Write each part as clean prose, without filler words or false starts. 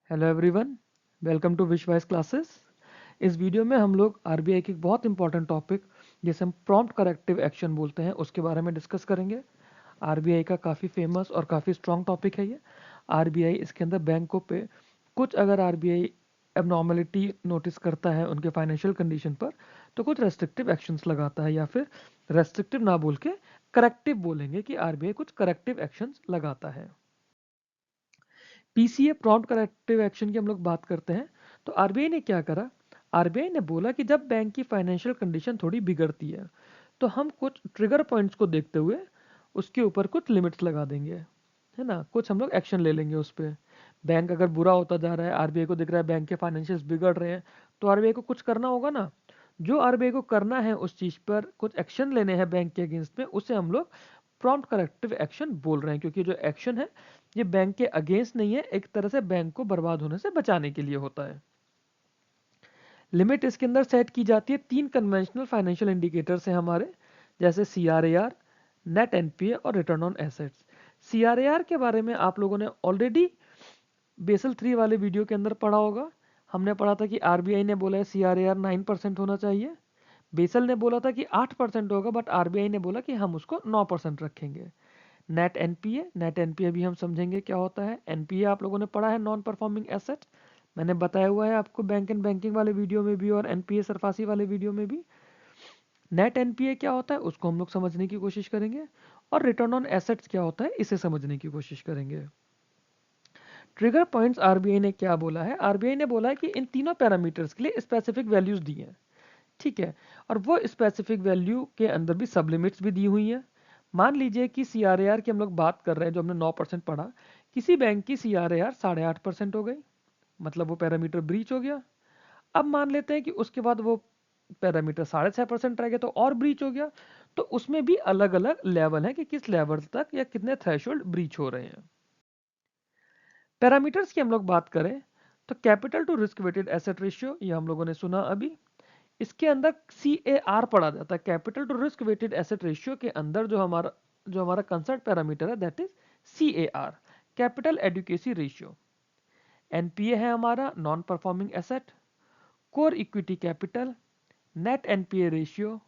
Hello everyone, welcome to विश्वास classes. इस video में हम लोग आरबीआई की एक बहुत इंपॉर्टेंट टॉपिक जिसे हम प्रॉम्प्ट करेक्टिव एक्शन बोलते हैं उसके बारे में डिस्कस करेंगे। आरबीआई का काफ़ी फेमस और काफ़ी स्ट्रॉन्ग टॉपिक है ये। आरबीआई इसके अंदर बैंकों पे कुछ अगर आरबीआई एबनॉर्मलिटी नोटिस करता है उनके फाइनेंशियल कंडीशन पर तो कुछ रेस्ट्रिक्टिव एक्शंस लगाता है, या फिर रेस्ट्रिक्टिव ना बोल के करेक्टिव बोलेंगे कि आरबीआई कुछ करेक्टिव एक्शंस लगाता है। पीसीए प्रॉम्प्ट करेक्टिव एक्शन की हम लोग बात करते हैं तो आरबीआई ने क्या करा। आरबीआई ने बोला कि जब बैंक की फाइनेंशियल कंडीशन थोड़ी बिगड़ती है तो हम कुछ ट्रिगर पॉइंट्स को देखते हुए उसके ऊपर कुछ लिमिट्स लगा देंगे, है ना। कुछ हम लोग एक्शन ले लेंगे उस पर। बैंक अगर बुरा होता जा रहा है, आरबीआई को दिख रहा है बैंक के फाइनेंशियल्स बिगड़ रहे हैं, तो आरबीआई को कुछ करना होगा ना। जो आरबीआई को करना है उस चीज पर कुछ एक्शन लेने हैं बैंक के अगेंस्ट में, उसे हम लोग प्रॉम्प्ट करेक्टिव एक्शन बोल रहे हैं, क्योंकि जो एक्शन है ये बैंक के अगेंस्ट नहीं है, एक तरह से बैंक को बर्बाद होने से बचाने के लिए होता है। लिमिट इसके अंदर सेट की जाती है। तीन कन्वेंशनल फाइनेंशियल इंडिकेटर्स हैं हमारे, जैसे सीआरएआर, नेट एनपीए और रिटर्न ऑन एसेट्स। सीआरएआर के बारे में आप लोगों ने ऑलरेडी बेसल 3 वाले वीडियो के अंदर पढ़ा होगा। हमने पढ़ा था कि आरबीआई ने बोला है सीआरएआर 9% होना चाहिए। बेसल ने बोला था कि 8% होगा, बट आरबीआई ने बोला कि हम उसको 9% रखेंगे। नेट एनपीए भी हम समझेंगे क्या होता है। एनपीए आप लोगों ने पढ़ा है, नॉन परफॉर्मिंग एसेट। मैंने बताया हुआ है आपको बैंक एंड बैंकिंग वाले वीडियो में भी और एनपीए सरफासी वाले वीडियो में भी। नेट एनपीए क्या होता है उसको हम लोग समझने की कोशिश करेंगे, और रिटर्न ऑन एसेट्स क्या होता है इसे समझने की कोशिश करेंगे। ट्रिगर पॉइंट्स आरबीआई ने क्या बोला है। आरबीआई ने बोला है कि इन तीनों पैरामीटर्स के लिए स्पेसिफिक वैल्यूज दी हैं, ठीक है। और वो स्पेसिफिक वैल्यू के अंदर भी सब लिमिट्स भी दी हुई हैं। मान लीजिए कि सीआरएआर की हम लोग बात कर रहे हैं, जो हमने 9% पढ़ा। किसी बैंक की सीआरएआर 8.5% हो गई, मतलब वो पैरामीटर ब्रीच हो गया। अब मान लेते हैं कि उसके बाद वो पैरामीटर 6.5% रह गया तो और ब्रीच हो गया। तो उसमें भी अलग अलग लेवल है कि किस लेवल तक या कितने थ्रेशोल्ड ब्रीच हो रहे हैं। पैरामीटर्स की हम लोग बात करें तो capital to risk weighted asset ratio, ये हम लोगों ने सुना अभी। इसके अंदर CAR पढ़ा जाता है, capital to risk weighted asset ratio के अंदर जो हमारा कंसर्ट पैरामीटर है that is CAR, capital adequacy ratio. NPA है हमारा non performing asset, core equity capital, net NPA ratio,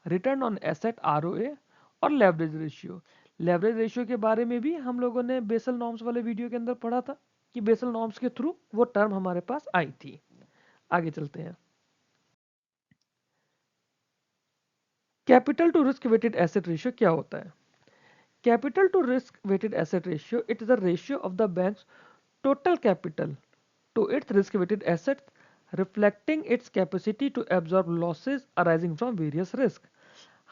return on asset ROA और लेवरेज रेशियो। लेवरेज रेशियो के बारे में भी हम लोगों ने बेसल नॉर्म्स वाले वीडियो के अंदर पढ़ा था कि बेसल नॉर्म्स के थ्रू वो टर्म हमारे पास आई थी। आगे चलते हैं। Capital to risk weighted asset ratio क्या होता है। Capital to risk weighted asset ratio, it is the ratio of the bank's total capital to its risk-weighted assets, reflecting its capacity to absorb losses arising from various risks.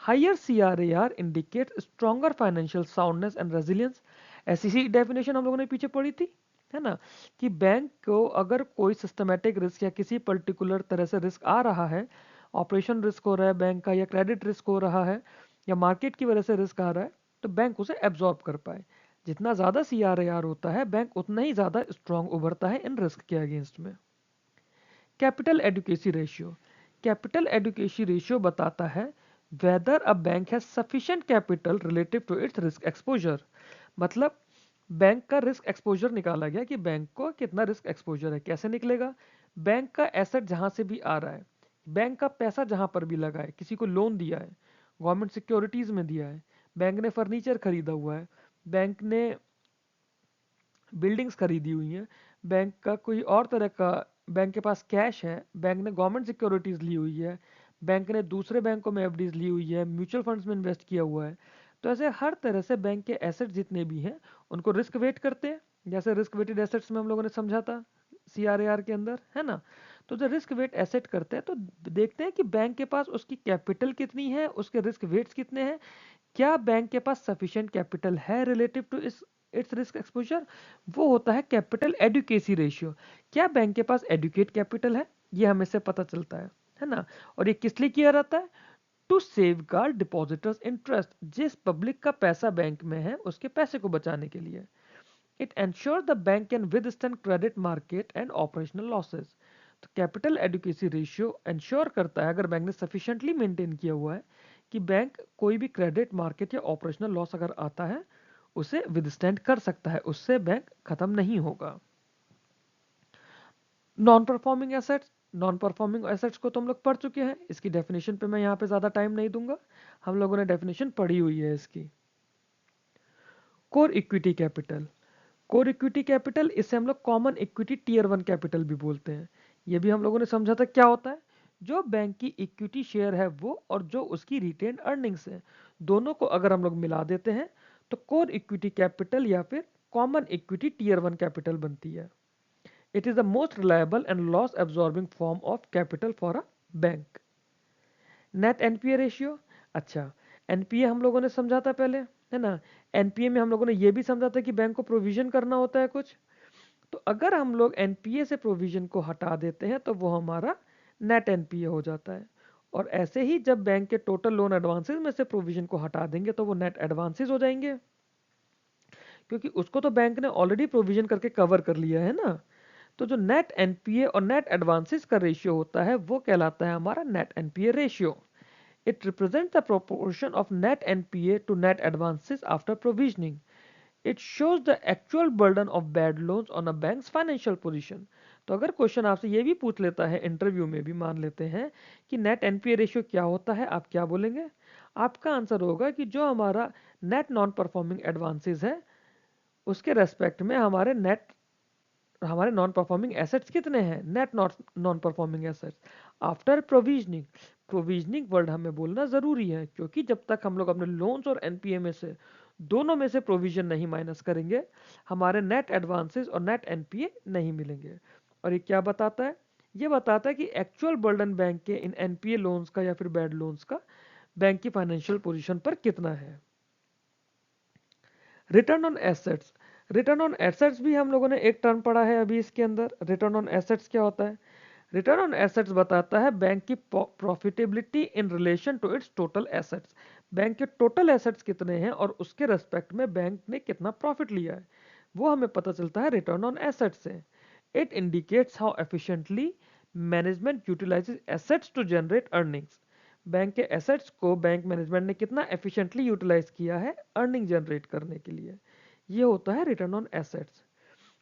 Higher CRAR indicates stronger financial soundness and resilience. ऐसी ही definition हम लोगों ने पीछे पढ़ी थी, है ना, कि बैंक को अगर कोई सिस्टमेटिक रिस्क या किसी पर्टिकुलर तरह से रिस्क आ रहा है, ऑपरेशन रिस्क हो रहा है बैंक का, या क्रेडिट रिस्क हो रहा है, या मार्केट की वजह से रिस्क आ रहा है, तो बैंक उसे एब्जॉर्ब कर पाए। जितना ज़्यादा CRAR होता है बैंक उतना ही ज़्यादा स्ट्रांग उभरता है इन रिस्क के अगेंस्ट में। Capital adequacy ratio, capital adequacy ratio बताता है whether a bank has sufficient capital relative to its risk exposure. मतलब बैंक का रिस्क एक्सपोजर निकाला गया कि बैंक को कितना रिस्क एक्सपोजर है। कैसे निकलेगा, बैंक का एसेट जहां से भी आ रहा है, बैंक का पैसा जहां पर भी लगा है, किसी को लोन दिया है, गवर्नमेंट सिक्योरिटीज में दिया है, बैंक ने फर्नीचर खरीदा हुआ है, बैंक ने बिल्डिंग्स खरीदी हुई हैं, बैंक का कोई और तरह का, बैंक के पास कैश है, बैंक ने गवर्नमेंट सिक्योरिटीज ली हुई है, बैंक ने दूसरे बैंकों में एफडीज ली हुई है, म्यूचुअल फंड्स में इन्वेस्ट किया हुआ है। तो ऐसे हर तरह से बैंक के एसेट जितने भी हैं उनको रिस्क वेट करते हैं, जैसे रिस्क वेटेड एसेट्स में हम लोगों ने समझा था CRAR के अंदर, है ना। तो जो रिस्क वेट एसेट करते हैं तो देखते हैं कि बैंक के पास उसकी कैपिटल कितनी है, उसके रिस्क वेट्स कितने हैं, क्या बैंक के पास सफिशिएंट कैपिटल है रिलेटिव टू इस इट्स रिस्क एक्सपोजर। वो होता है कैपिटल एडुकेसी रेशियो। क्या बैंक के पास एडुकेट कैपिटल है, ये हमें से पता चलता है ना। और ये किस लिए किया जाता है, टू सेवगार्ड डिपॉजिटर्स इंटरेस्ट, जिस पब्लिक का पैसा बैंक में है उसके पैसे को बचाने के लिए। It ensure the bank can withstand credit market and operational losses. तो कैपिटल एडुकेसी रेशियो इंश्योर करता है, अगर बैंक ने सफिशिएंटली मेंटेन किया हुआ है, कि बैंक कोई भी क्रेडिट मार्केट या ऑपरेशनल लॉस अगर आता है उसे विदस्टैंड कर सकता है, उससे बैंक खत्म नहीं होगा। Non performing assets, non performing assets को तो हम लोग पढ़ चुके हैं, इसकी डेफिनेशन पे मैं यहाँ पे ज़्यादा टाइम नहीं दूंगा, हम लोगों ने डेफिनेशन पढ़ी हुई है इसकी। Core equity capital, core equity capital इसे हम लोग कॉमन इक्विटी टीयर 1 कैपिटल भी बोलते हैं। ये भी हम लोगों ने समझा था क्या होता है, जो बैंक की इक्विटी शेयर है वो और जो उसकी रिटेन अर्निंग्स है, दोनों को अगर हम लोग मिला देते हैं तो कोर इक्विटी कैपिटल या फिर कॉमन इक्विटी टीयर 1 कैपिटल बनती है। It is the most reliable and loss absorbing form of capital for a bank. Net NPA ratio, अच्छा एनपीए हम लोगों ने समझा था पहले, है ना। एनपीए में हम लोगों ने ये भी समझा था कि बैंक को प्रोविजन करना होता है कुछ, तो अगर हम लोग एनपीए से प्रोविजन को हटा देते हैं तो वो हमारा नेट एनपीए हो जाता है। और ऐसे ही जब बैंक के टोटल लोन एडवांसेस में से प्रोविजन को हटा देंगे तो वो नेट एडवांसेस हो जाएंगे, क्योंकि उसको तो बैंक ने ऑलरेडी प्रोविजन करके कवर कर लिया है ना। तो जो नेट एनपीए और नेट एडवांसेस का रेशियो होता है वो कहलाता है हमारा net NPA ratio. It represents the proportion of net NPA to net advances after provisioning. It shows the actual burden of bad loans on a bank's financial position. तो अगर question आपसे ये भी पूछ लेता है इंटरव्यू में भी, मान लेते हैं कि नेट एनपीए रेशियो क्या होता है, आप क्या बोलेंगे? आपका आंसर होगा कि जो हमारा नेट नॉन परफॉर्मिंग एडवांसेस है उसके रेस्पेक्ट में हमारे नॉन परफॉर्मिंग एसेट्स कितने हैं, net non performing assets after provisioning. Provisioning word हमें बोलना जरूरी है, क्योंकि जब तक हम लोग अपने लोन्स और एनपीए में से दोनों में से प्रोविजन नहीं माइनस करेंगे हमारे नेट एडवांसेस और नेट एनपीए नहीं मिलेंगे। और ये क्या बताता है, ये बताता है कि एक्चुअल बर्डन बैंक के इन एनपीए लोन्स का या फिर बैड लोन्स का बैंक की फाइनेंशियल पोजीशन पर कितना है। Return on assets, return on assets भी हम लोगों ने एक टर्म पढ़ा है अभी इसके अंदर। रिटर्न ऑन एसेट्स क्या होता है? रिटर्न ऑन एसेट्स बताता है बैंक की profitability in relation to its total assets. Bank के टोटल एसेट्स कितने हैं और उसके रेस्पेक्ट में बैंक ने कितना प्रॉफिट लिया है, वो हमें पता चलता है रिटर्न ऑन एसेट्स से। It indicates how efficiently management utilises assets to generate earnings. Bank के एसेट्स को बैंक मैनेजमेंट ने कितना एफिशिएंटली यूटिलाइज किया है अर्निंग जनरेट करने के लिए, ये होता है return on assets.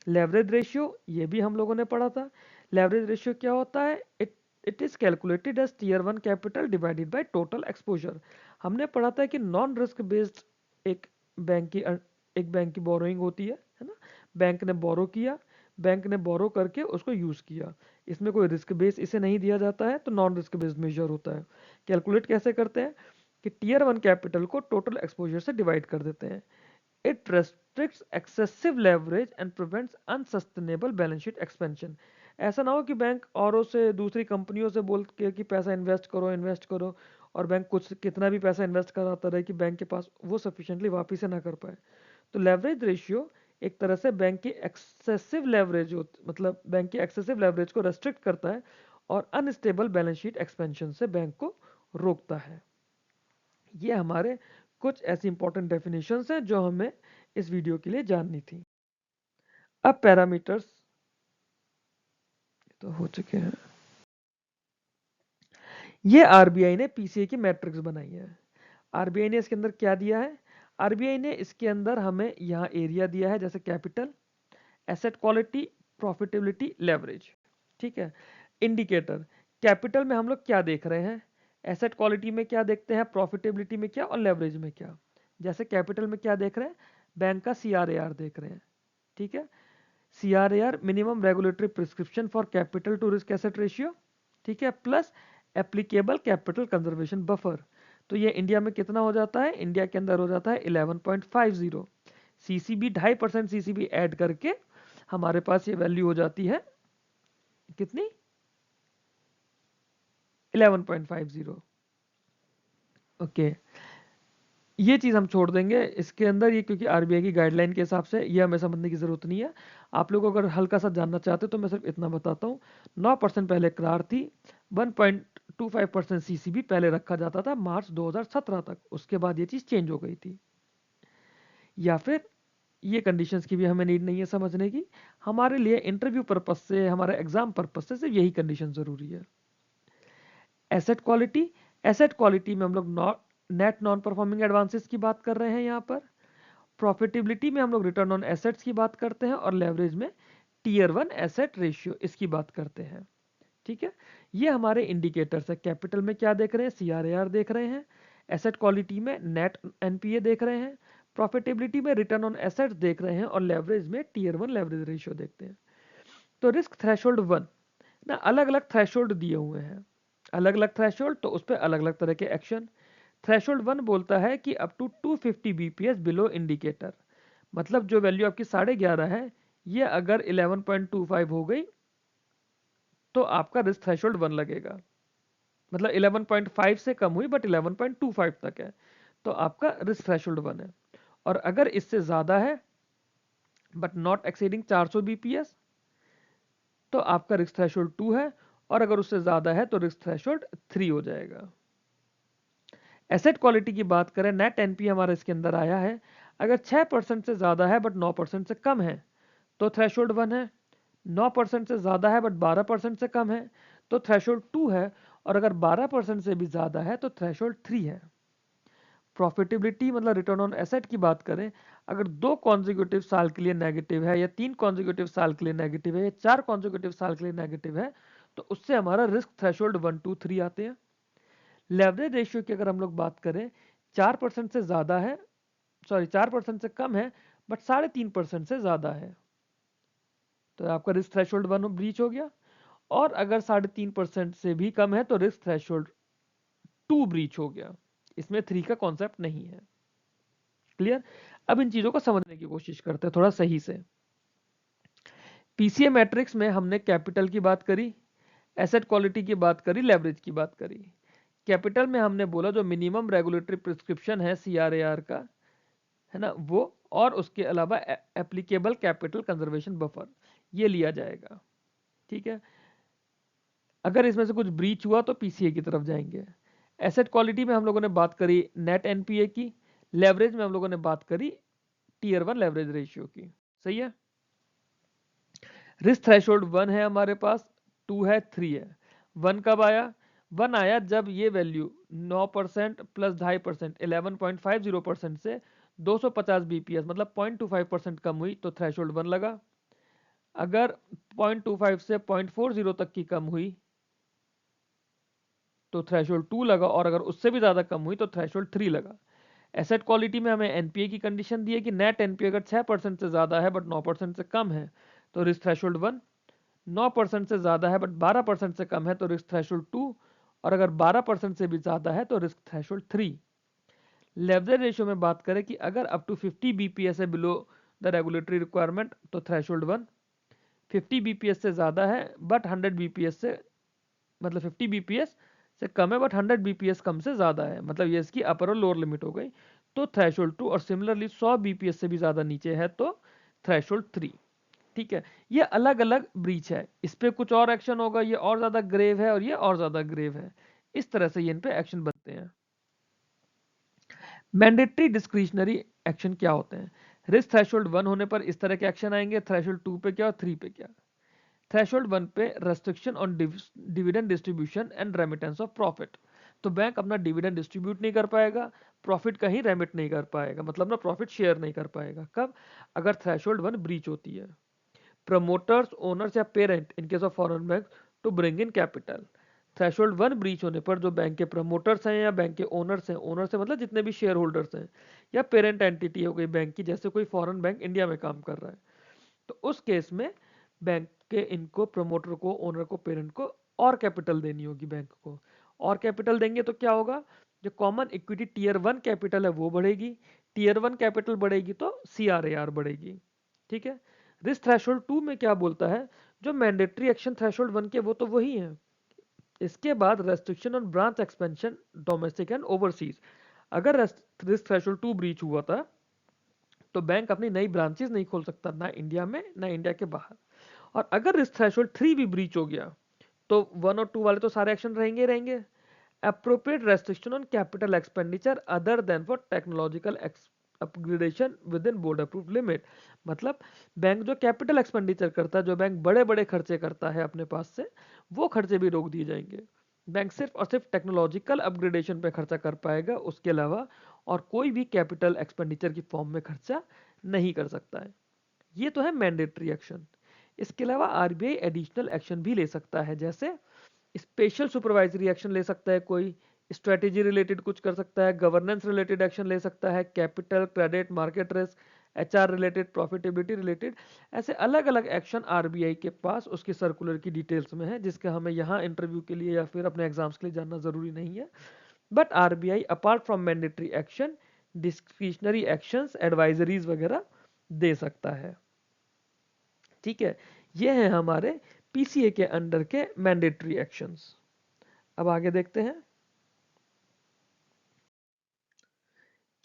Leverage ratio, ये भी हम लोगों ने पढ़ा था। लेवरेज रेशियो क्या होता है? It is calculated as tier 1 capital divided by total exposure. हमने पढ़ा था कि नॉन रिस्क बेस्ड एक बैंक की बोरोइंग होती है ना। बैंक ने बोरो किया, बैंक ने बोरो करके उसको यूज किया, इसमें कोई रिस्क बेस इसे नहीं दिया जाता है, तो नॉन रिस्क बेस्ड मेजर होता है। कैलकुलेट कैसे करते हैं कि टीयर 1 कैपिटल को टोटल एक्सपोजर से डिवाइड कर देते हैं। It restricts excessive leverage and prevents unsustainable balance sheet expansion. ऐसा ना हो कि बैंक औरों से, दूसरी कंपनियों से बोल के कि पैसा इन्वेस्ट करो और बैंक कुछ कितना भी पैसा इन्वेस्ट कराता रहे कि बैंक के पास वो सफिशिएंटली वापस से ना कर पाए। तो लेवरेज रेशियो एक तरह से बैंक की एक्सेसिव लेवरेज मतलब बैंक की एक्सेसिव लेवरेज को रेस्ट्रिक्ट करता है और अनस्टेबल बैलेंस शीट एक्सपेंशन से बैंक को रोकता है। ये हमारे कुछ ऐसी इंपॉर्टेंट डेफिनेशंस हैं जो हमें इस वीडियो के लिए जाननी थी। अब पैरामीटर्स तो हो चुके हैं। ये आरबीआई ने पीसीए की मैट्रिक्स बनाई है। आरबीआई ने इसके अंदर क्या दिया है? आरबीआई ने इसके अंदर हमें यहाँ एरिया दिया है, जैसे capital, asset quality, profitability, leverage. ठीक है। इंडिकेटर, कैपिटल में हम लोग क्या देख रहे हैं, एसेट क्वालिटी में क्या देखते हैं, प्रॉफिटेबिलिटी में क्या और लेवरेज में क्या। जैसे कैपिटल में क्या देख रहे हैं, बैंक का सीआरएआर देख रहे हैं। ठीक है। CRAR minimum regulatory prescription for capital to risk asset ratio, ठीक है, plus applicable capital conservation buffer. तो ये इंडिया में कितना हो जाता है? इंडिया के अंदर हो जाता है 11.50। सीसीबी 2.5% सीसीबी ऐड करके हमारे पास ये वैल्यू हो जाती है कितनी? 11.50। ओके, ये चीज़ हम छोड़ देंगे इसके अंदर, ये क्योंकि आरबीआई की गाइडलाइन के हिसाब से ये हमें समझने की ज़रूरत नहीं है। आप लोग अगर हल्का सा जानना चाहते तो मैं सिर्फ इतना बताता हूँ। 9% पहले करार थी, 1.25% सीसीबी पहले रखा जाता था मार्च 2017 तक, उसके बाद ये चीज़ चेंज हो गई थी। या फिर ये कंडीशंस की भी हमें नीड नहीं है समझने की, हमारे लिए इंटरव्यू पर्पज से, हमारे एग्जाम पर्पज से सिर्फ यही कंडीशन ज़रूरी है। एसेट क्वालिटी, एसेट क्वालिटी में हम लोग नेट नॉन परफॉर्मिंग एडवांसेस की बात कर रहे हैं यहाँ पर। प्रॉफिटेबिलिटी में हम लोग रिटर्न ऑन एसेट्स की बात करते हैं और लेवरेज में टीयर 1 एसेट रेशियो, इसकी बात करते हैं। ठीक है, ये हमारे इंडिकेटर्स है। कैपिटल में क्या देख रहे हैं, CRAR देख रहे हैं, एसेट क्वालिटी में नेट NPA देख रहे हैं, प्रॉफिटेबिलिटी में रिटर्न ऑन एसेट्स देख रहे हैं, और लेवरेज में टीयर 1 लेवरेज रेशियो देखते हैं। तो रिस्क थ्रेशोल्ड 1 ना, अलग अलग थ्रेशोल्ड दिए हुए हैं, अलग अलग थ्रेशोल्ड, तो उस पर अलग अलग तरह के एक्शन। थ्रेशोल्ड 1 बोलता है कि up to 250 BPS below indicator, मतलब जो वैल्यू आपकी 11.5 है, ये अगर 11.25 हो गई तो आपका रिस्क थ्रेशोल्ड 1 लगेगा। मतलब 11.5 से कम हुई बट 11.25 तक है, तो आपका रिस्क थ्रेशोल्ड 1 है। और अगर इससे ज्यादा है बट नॉट एक्सीडिंग 400 BPS, तो आपका रिस्क थ्रेशोल्ड 2 है, और अगर उससे ज्यादा है तो रिस्क थ्रेशोल्ड 3 हो जाएगा। एसेट क्वालिटी की बात करें, नेट NPA हमारा इसके अंदर आया है, अगर 6% से ज्यादा है बट 9% से कम है तो थ्रेशोल्ड 1 है, 9% से ज्यादा है बट 12% से कम है तो थ्रेशोल्ड 2 है, और अगर 12% से भी ज्यादा है तो थ्रेशोल्ड 3 है। प्रॉफिटेबिलिटी मतलब रिटर्न ऑन एसेट की बात करें, अगर 2 कॉन्जिक्यूटिव साल के लिए नेगेटिव है, या 3 कॉन्जिक्यूटिव साल के लिए नेगेटिव है, या 4 कॉन्जिक्यूटिव साल के लिए नेगेटिव है, तो उससे हमारा रिस्क थ्रेशोल्ड 1 2 3 आते हैं। लेवरेज रेशियो की अगर हम लोग बात करें, 4% से ज्यादा है, सॉरी 4% से कम है बट 3.5% से ज्यादा है, तो आपका रिस्क थ्रेशोल्ड 1 ब्रीच हो गया। और अगर 3.5% से भी कम है तो रिस्क थ्रेशोल्ड 2 ब्रीच हो गया, इसमें 3 का कॉन्सेप्ट नहीं है। क्लियर? अब इन चीजों को समझने की कोशिश करते हैं थोड़ा सही से। PCA मैट्रिक्स में हमने कैपिटल की बात करी, एसेट क्वालिटी की बात करी, लेवरेज की बात करी। कैपिटल में हमने बोला जो मिनिमम रेगुलेटरी प्रिस्क्रिप्शन है CRAR का, है ना, वो, और उसके अलावा एप्लीकेबल कैपिटल कंजर्वेशन बफर, ये लिया जाएगा। ठीक है, अगर इसमें से कुछ ब्रीच हुआ तो PCA की तरफ जाएंगे। एसेट क्वालिटी में हम लोगों ने बात करी नेट NPA की, लेवरेज में हम लोगों ने बात करी टीयर 1 लेवरेज रेशियो की। सही है, रिस्क थ्रेशोल्ड 1 है हमारे पास, 2 है, 3 है। 1 कब आया, 1 आया जब ये वैल्यू 9% प्लस 2.5% 11.50% से 250 BPS मतलब 0.25% कम हुई तो थ्रेशोल्ड 1 लगा। अगर 0.25 से 0.40 तक की कम हुई तो थ्रेशोल्ड 2 लगा, और अगर उससे भी ज्यादा कम हुई तो थ्रेशोल्ड 3 लगा। एसेट क्वालिटी में हमें NPA की कंडीशन दी है कि नेट NPA अगर 6% से ज्यादा है बट 9% से कम है तो रिस्क थ्रेशोल्ड 1, 9% से ज्यादा है बट 12% से कम है तो रिस्क थ्रेशोल्ड 2, और अगर 12% से भी ज्यादा है तो रिस्क थ्रेशोल्ड 3। लेवरेज रेशियो में बात करें कि अगर अप टू 50 BPS है बिलो द रेगुलेटरी रिक्वायरमेंट तो थ्रेशोल्ड 1, 50 BPS से ज्यादा है बट 100 BPS से, मतलब 50 BPS से कम है बट 100 BPS कम से ज्यादा है, मतलब ये इसकी अपर और लोअर लिमिट हो गई, तो थ्रेशोल्ड 2, और सिमिलरली 100 BPS से भी ज्यादा नीचे है तो थ्रेशोल्ड 3। ठीक है, ये अलग अलग ब्रीच है, इस पे कुछ और एक्शन होगा, ये और ज्यादा ग्रेव है और ये और ज्यादा ग्रेव है, इस तरह से ये इन पे एक्शन बनते हैं। मैंडेटरी डिस्क्रिशनरी एक्शन क्या होते हैं, रिस्क थ्रेशोल्ड 1 होने पर इस तरह के एक्शन आएंगे, थ्रेशोल्ड 2 पे क्या और 3 पे क्या। थ्रेशोल्ड 1 पे restriction on dividend distribution and remittance of profit, तो बैंक अपना डिविडेंड डिस्ट्रीब्यूट नहीं कर पाएगा, प्रॉफिट कहीं रेमिट नहीं कर पाएगा, मतलब ना प्रॉफिट शेयर नहीं कर पाएगा। कब, अगर थ्रेशोल्ड 1 ब्रीच होती है। प्रमोटर्स, ओनर्स या parent in case of foreign bank to bring in capital, threshold 1 breach होने पर जो बैंक के प्रमोटर्स हैं या बैंक के ओनर्स हैं, ओनर्स हैं मतलब जितने भी शेयर होल्डर्स हैं, या पेरेंट एंटिटी हो गई बैंक की, जैसे कोई फॉरेन बैंक इंडिया में काम कर रहा है, तो उस केस में बैंक के इनको प्रमोटर को, ओनर को, पेरेंट को और कैपिटल देनी होगी बैंक को। और कैपिटल देंगे तो क्या होगा, जो कॉमन इक्विटी टीयर 1 कैपिटल है वो बढ़ेगी, टीयर 1 कैपिटल बढ़ेगी तो CRAR बढ़ेगी। ठीक है, रिस्क थ्रेशोल्ड 2 में क्या बोलता है, जो मैंडेटरी एक्शन थ्रेशोल्ड 1 के वो तो वही है, इसके बाद restriction on branch expansion domestic and overseas, अगर रिस्क थ्रेशोल्ड 2 ब्रीच हुआ था तो बैंक अपनी नई ब्रांचेस नहीं खोल सकता, ना इंडिया में ना इंडिया के बाहर। और अगर रिस्क थ्रेशोल्ड 3 भी ब्रीच हो गया तो 1 और 2 वाले तो सारे एक्शन रहेंगे रहेंगे। Appropriate restriction on capital expenditure other than for technological upgradation with in board approved limit, मतलब बैंक जो कैपिटल एक्सपेंडिचर करता है, जो बैंक बड़े बड़े खर्चे करता है अपने पास से, वो खर्चे भी रोक दिए जाएंगे। बैंक सिर्फ और सिर्फ टेक्नोलॉजिकल अपग्रेडेशन पे खर्चा कर पाएगा, उसके अलावा और कोई भी कैपिटल एक्सपेंडिचर की फॉर्म में खर्चा नहीं कर सकता है। ये तो है मैंडेटरी एक्शन। इसके अलावा आरबीआई एडिशनल एक्शन भी ले सकता है, जैसे स्पेशल सुपरवाइजरी एक्शन ले सकता है, कोई स्ट्रेटेजी रिलेटेड कुछ कर सकता है, गवर्नेंस रिलेटेड एक्शन ले सकता है, capital, credit, market risk, HR related, profitability related, ऐसे अलग अलग एक्शन आरबीआई के पास उसकी सर्कुलर की डिटेल्स में है, जिसका हमें यहाँ इंटरव्यू के लिए या फिर अपने एग्जाम्स के लिए जानना जरूरी नहीं है। But RBI apart from mandatory action discretionary actions, advisories वगैरह दे सकता है। ठीक है, ये है हमारे पीसीए के अंडर के मैंडेटरी एक्शंस। अब आगे देखते हैं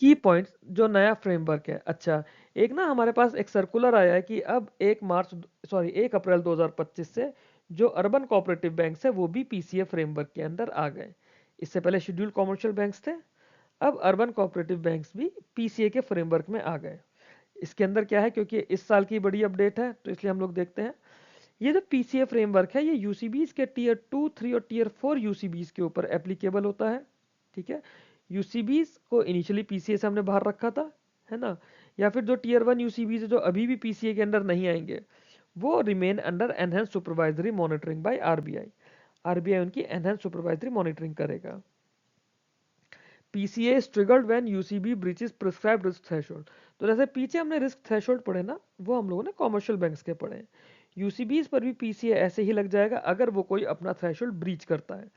की पॉइंट्स जो नया फ्रेमवर्क है। अच्छा, एक ना हमारे पास एक सर्कुलर आया है कि अब 1 अप्रैल 2025 से जो अर्बन कोऑपरेटिव बैंक्स है वो भी पीसीए फ्रेमवर्क के अंदर आ गए। इससे पहले शेड्यूल्ड कॉमर्शियल बैंक्स थे, अब अर्बन कोऑपरेटिव बैंक्स भी पीसीए के फ्रेमवर्क में आ गए। इसके अंदर क्या है, क्योंकि इस साल की बड़ी अपडेट है तो इसलिए हम लोग देखते हैं। ये जो पीसीए फ्रेमवर्क है ये यूसीबीज के टीयर 2, 3 और टीयर 4 यूसीबीज के ऊपर एप्लीकेबल होता है। ठीक है, यूसीबीज को इनिशियली पीसीए से हमने बाहर रखा था, है ना, या फिर जो टीयर 1 यूसीबीज है जो अभी भी पीसीए के अंदर नहीं आएंगे वो remain under enhance supervisory monitoring by RBI. RBI उनकी एनहेंस सुपरवाइजरी मॉनिटरिंग करेगा। PCA is triggered when UCB breaches prescribed risk threshold. तो जैसे पीछे हमने रिस्क थ्रेशोल्ड पढ़े ना, वो हम लोगों ने कॉमर्शियल बैंक्स के पढ़े हैं। यूसीबीज पर भी पीसीए ऐसे ही लग जाएगा अगर वो कोई अपना थ्रेशोल्ड ब्रीच करता है।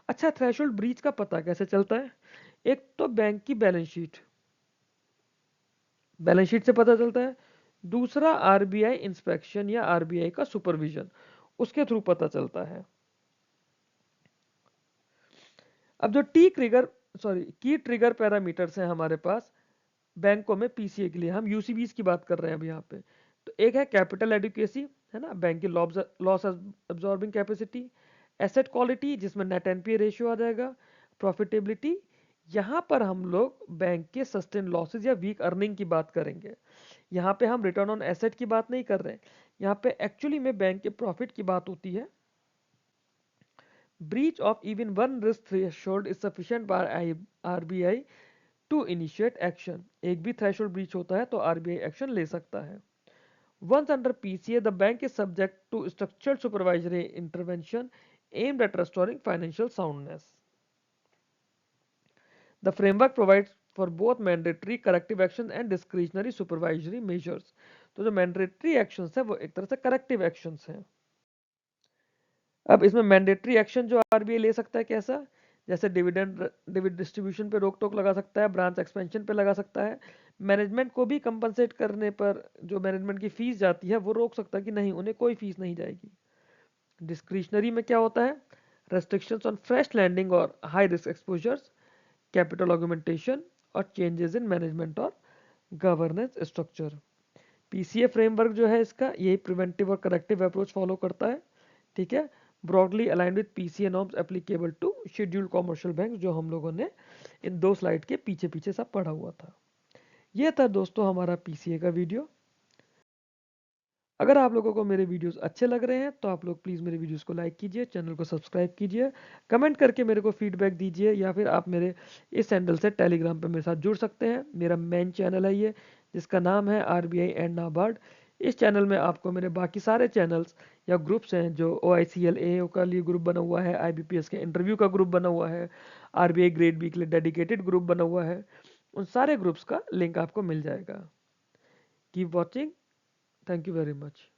अच्छा, थ्रेशोल्ड ब्रीच का पता कैसे चलता है? एक तो बैंक की बैलेंस शीट से पता चलता है, दूसरा आरबीआई इंस्पेक्शन या आरबीआई का सुपरविजन, उसके थ्रू पता चलता है। अब जो की ट्रिगर पैरामीटर्स हैं हमारे पास बैंकों में पीसीए के लिए, हम यूसीबीज की बात कर रहे हैं अब यहाँ पे। तो एक है कैपिटल एडिक्वेसी, है ना, बैंक की loss absorbing capacity, asset quality जिसमें नेट एनपीए रेशियो आ जाएगा, प्रॉफिटेबिलिटी, यहाँ पर हम लोग बैंक के सस्टेन लॉसेज या वीक अर्निंग की बात करेंगे। यहाँ पे हम रिटर्न ऑन एसेट की बात नहीं कर रहे हैं, यहाँ पे एक्चुअली में बैंक के प्रॉफिट की बात होती है। Breach of even one risk threshold is sufficient by RBI to initiate action. एक भी थ्रेशोल्ड ब्रीच होता है तो आरबीआई एक्शन ले सकता है। Once under PCA the bank is subject to structured supervisory intervention aimed at restoring financial soundness. The framework provides for both mandatory corrective action and discretionary supervisory measures. तो जो mandatory actions है वो एक तरह से करेक्टिव एक्शंस हैं। अब इसमें मैंडेटरी एक्शन जो आरबीआई ले सकता है कैसा, जैसे डिविडेंड डिस्ट्रीब्यूशन पे रोक टोक लगा सकता है, ब्रांच एक्सपेंशन पे लगा सकता है, मैनेजमेंट को भी कंपनसेट करने पर जो मैनेजमेंट की फीस जाती है वो रोक सकता है कि नहीं, उन्हें कोई फीस नहीं जाएगी। डिस्क्रिशनरी में क्या होता है, रेस्ट्रिक्शंस ऑन फ्रेश लैंडिंग और high risk exposures, capital augmentation और चेंजेस इन मैनेजमेंट और गवर्नेंस स्ट्रक्चर। पीसीए फ्रेमवर्क जो है इसका यही प्रिवेंटिव और करेक्टिव अप्रोच फॉलो करता है। ठीक है, broadly aligned with PCA norms applicable to scheduled commercial bank, जो हम लोगों ने इन 2 स्लाइड के पीछे पीछे सब पढ़ा हुआ था। यह था दोस्तों हमारा पीसीए का वीडियो। अगर आप लोगों को मेरे वीडियोस अच्छे लग रहे हैं तो आप लोग प्लीज़ मेरे वीडियोस को लाइक कीजिए, चैनल को सब्सक्राइब कीजिए, कमेंट करके मेरे को फीडबैक दीजिए, या फिर आप मेरे इस हैंडल से टेलीग्राम पे मेरे साथ जुड़ सकते हैं। मेरा मेन चैनल है ये, जिसका नाम है आरबीआई एंड नाबार्ड। इस चैनल में आपको मेरे बाकी सारे चैनल्स या ग्रुप्स हैं, जो OICL AO का लिए ग्रुप बना हुआ है, IBPS के इंटरव्यू का ग्रुप बना हुआ है, आरबीआई ग्रेड बी के लिए डेडिकेटेड ग्रुप बना हुआ है, उन सारे ग्रुप्स का लिंक आपको मिल जाएगा। Keep watching, thank you very much.